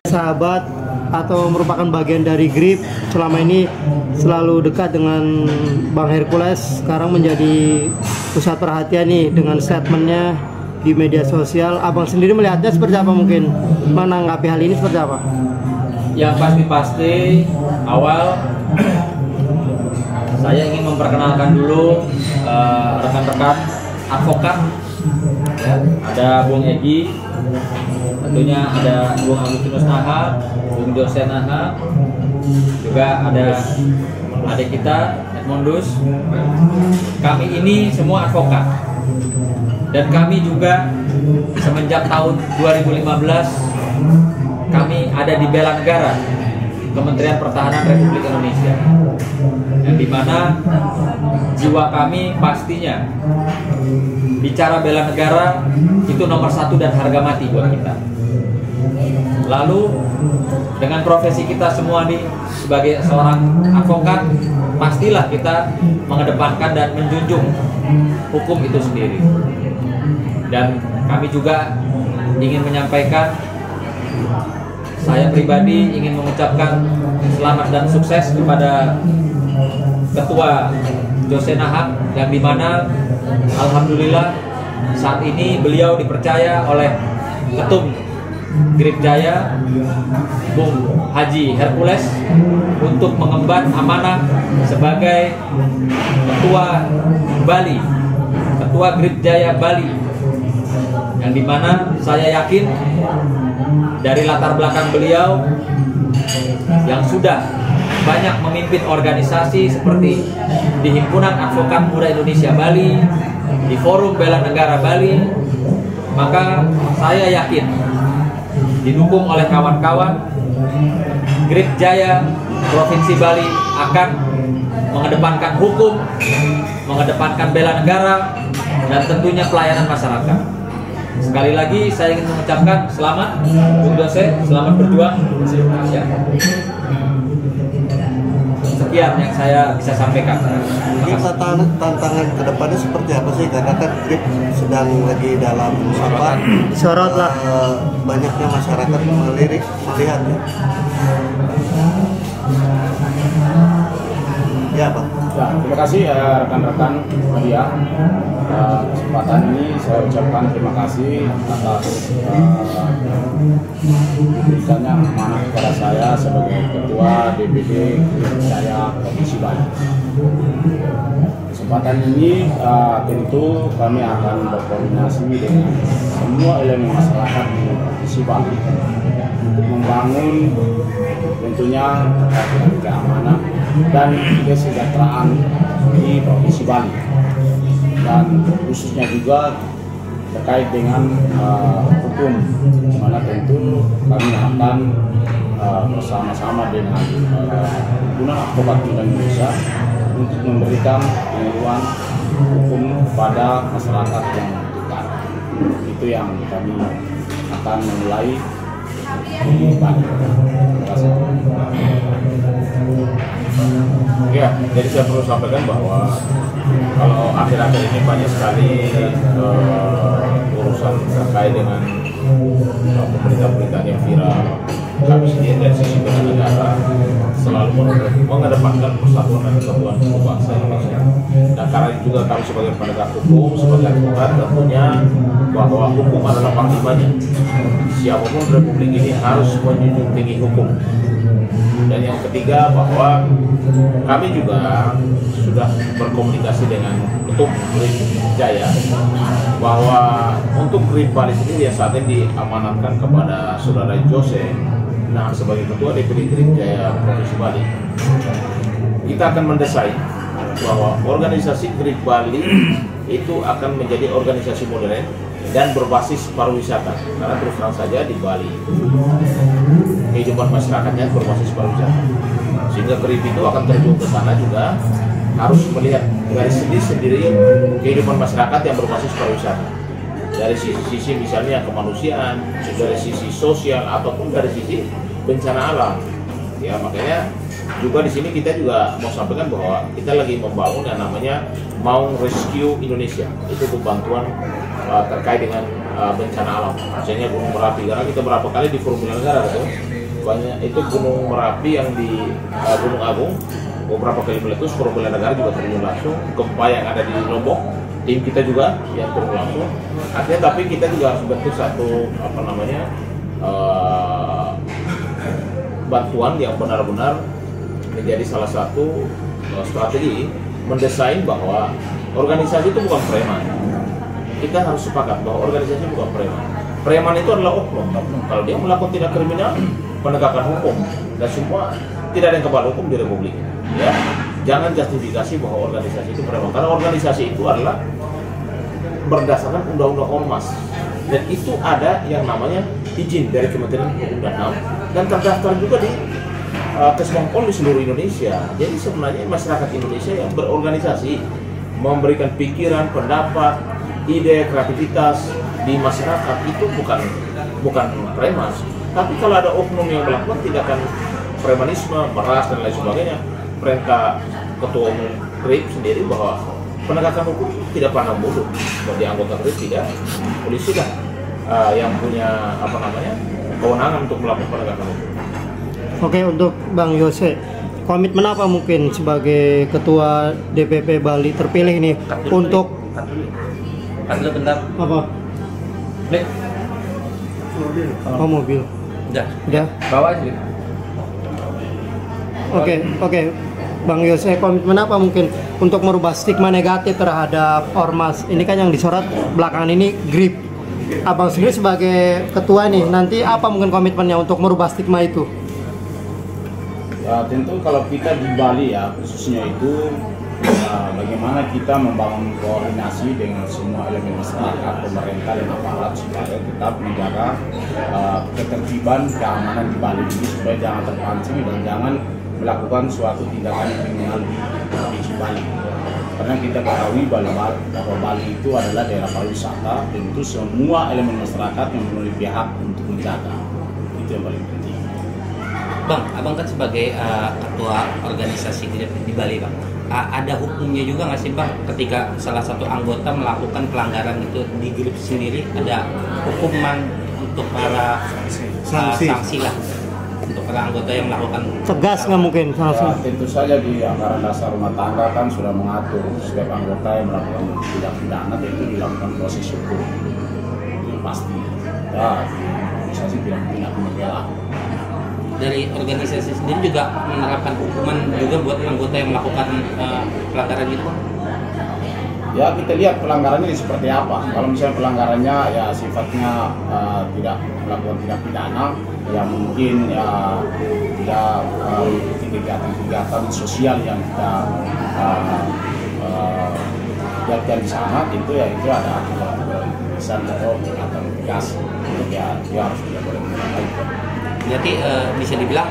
sahabat atau merupakan bagian dari GRIP selama ini selalu dekat dengan Bang Hercules, sekarang menjadi pusat perhatian nih dengan statementnya di media sosial. Abang sendiri melihatnya seperti apa, mungkin menanggapi hal ini seperti apa? Yang pasti awal saya ingin memperkenalkan dulu rekan-rekan advokat ya. Ada Bung Egi, tentunya ada Bung Agustinus Naha, Bung Jose Naha, juga ada adik kita Edmondus. Kami ini semua advokat dan kami juga semenjak tahun 2015 kami ada di Bela Negara, Kementerian Pertahanan Republik Indonesia, yang dimana jiwa kami pastinya bicara bela negara itu nomor satu dan harga mati buat kita. Lalu dengan profesi kita semua nih sebagai seorang advokat, pastilah kita mengedepankan dan menjunjung hukum itu sendiri. Dan kami juga ingin menyampaikan, saya pribadi ingin mengucapkan selamat dan sukses kepada Ketua Jose Naha, yang dimana alhamdulillah saat ini beliau dipercaya oleh Ketum GRIP Jaya Bung Haji Hercules untuk mengemban amanah sebagai Ketua Bali, Ketua GRIP Jaya Bali, yang dimana saya yakin dari latar belakang beliau yang sudah banyak memimpin organisasi seperti di Himpunan Advokat Muda Indonesia Bali, di Forum Bela Negara Bali, maka saya yakin didukung oleh kawan-kawan GRIP Jaya Provinsi Bali akan mengedepankan hukum, mengedepankan bela negara, dan tentunya pelayanan masyarakat. Sekali lagi saya ingin mengucapkan selamat Bung Jose, selamat berjuang ya. Sekian yang saya bisa sampaikan. Ini tantangan ke depannya seperti apa sih? Karena kan GRIP sedang lagi dalam sorot lah. Banyaknya masyarakat melihat ya. Ya Bang. Ya, terima kasih ya rekan-rekan media. Kesempatan ini saya ucapkan terima kasih atas diberikannya amanah kepada saya sebagai Ketua DPD GRIP Jaya Provinsi Bali. Kesempatan ini tentu kami akan berkoordinasi dengan semua elemen masyarakat di Provinsi Bali untuk membangun tentunya keamanan dan kesejahteraan di Provinsi Bali, dan khususnya juga terkait dengan hukum, di mana tentu kami akan bersama-sama dengan Himpunan Advokat Muda Indonesia untuk memberikan penyuluhan hukum kepada masyarakat yang membutuhkan. Itu yang kami akan memulai di Bali. Terima kasih. Ya, jadi saya perlu sampaikan bahwa kalau akhir-akhir ini banyak sekali urusan terkait dengan pemerintahan yang viral. Kami sendiri dari sisi bela negara selalu mengedepankan persatuan dan kesatuan seluruh bangsa Indonesia. Dan karena itu juga kami sebagai penegak hukum, sebagai advokat, tentunya bahwa hukum adalah panglimanya. Siapapun Republik ini harus menjunjung tinggi hukum. Dan yang ketiga, bahwa kami juga sudah berkomunikasi dengan Ketum GRIP Jaya bahwa untuk GRIP Bali sendiri saat ini diamanatkan kepada Saudara Jose Nah sebagai Ketua DPD GRIP Jaya Provinsi Bali. Kita akan mendesain bahwa organisasi GRIP Bali itu akan menjadi organisasi modern dan berbasis pariwisata, karena terus terang saja di Bali kehidupan masyarakatnya berbasis pariwisata, sehingga GRIP itu akan terjun ke sana juga harus melihat dari sendiri kehidupan masyarakat yang berbasis pariwisata, dari sisi misalnya kemanusiaan, dari sisi sosial ataupun dari sisi bencana alam. Ya makanya juga di sini kita juga mau sampaikan bahwa kita lagi membangun yang namanya Maung Rescue Indonesia. Itu untuk bantuan terkait dengan bencana alam, misalnya Gunung Merapi, karena kita berapa kali di Forum Bela Negara gitu, banyak itu Gunung Merapi yang di Gunung Agung beberapa kali meletus, Forum Bela Negara juga terjun langsung, gempa yang ada di Lombok, tim kita juga yang turun langsung. Artinya tapi kita juga harus bentuk satu bantuan yang benar-benar menjadi salah satu strategi mendesain bahwa organisasi itu bukan preman. Kita harus sepakat bahwa organisasi bukan preman. Preman itu adalah oknum. Kalau dia melakukan tindak kriminal, penegakan hukum dan semua tidak ada yang kebal hukum di Republik. Ya, jangan justifikasi bahwa organisasi itu preman. Karena organisasi itu adalah berdasarkan undang-undang ormas dan itu ada yang namanya izin dari Kementerian Hukum dan HAM dan terdaftar juga di Kesbangpol di seluruh Indonesia. Jadi sebenarnya masyarakat Indonesia yang berorganisasi memberikan pikiran, pendapat, ide, kreativitas di masyarakat itu bukan preman. Tapi kalau ada oknum yang melakukan tindakan premanisme, meras dan lain sebagainya, perintah Ketua Umum GRIP sendiri bahwa penegakan hukum tidak pernah mundur. Bagi anggota GRIP tidak, polisi lah yang punya kewenangan untuk melakukan penegakan hukum. Oke, untuk Bang Yose, komitmen apa mungkin sebagai Ketua DPP Bali terpilih nih untuk Kan dulu bentar. apa? Dek, Oh, mobil. udah. Bawa aja. Oke. Bang Yose, komitmen apa mungkin untuk merubah stigma negatif terhadap ormas? Ini kan yang disorot belakangan ini GRIP. Abang sendiri sebagai ketua nih, nanti apa mungkin komitmennya untuk merubah stigma itu? Ya, tentu kalau kita di Bali ya khususnya itu bagaimana kita membangun koordinasi dengan semua elemen masyarakat, pemerintah dan aparat supaya tetap menjaga ketertiban keamanan di Bali ini supaya jangan terpancing dan jangan melakukan suatu tindakan kriminal di Bali. Karena kita ketahui bahwa Bali itu adalah daerah pariwisata, tentu semua elemen masyarakat yang memiliki pihak untuk menjaga. Itu yang paling penting. Bang, abang kan sebagai ketua organisasi di Bali, Bang. Ada hukumnya juga nggak sih, Bang, ketika salah satu anggota melakukan pelanggaran itu di GRIP sendiri, ada hukuman untuk para sanksi lah untuk para anggota yang melakukan Tegas nggak mungkin Ya, langsung? tentu saja di anggaran dasar rumah tangga kan sudah mengatur setiap anggota yang melakukan tindak pidana itu dilakukan proses hukum. Itu pasti. Ya, organisasi tidak mungkin akan membela. Dari organisasi sendiri juga menerapkan hukuman juga buat anggota yang melakukan pelanggaran itu, Bang? Ya, kita lihat pelanggarannya seperti apa. Kalau misalnya pelanggarannya ya sifatnya tidak melakukan tindak pidana, ya mungkin ya tidak mengikuti kegiatan sosial yang kita lihatkan di sana, itu ya itu ada aturan atau tingkatan tegas. Untuk ya dia harus tidak boleh melakukan. Berarti bisa dibilang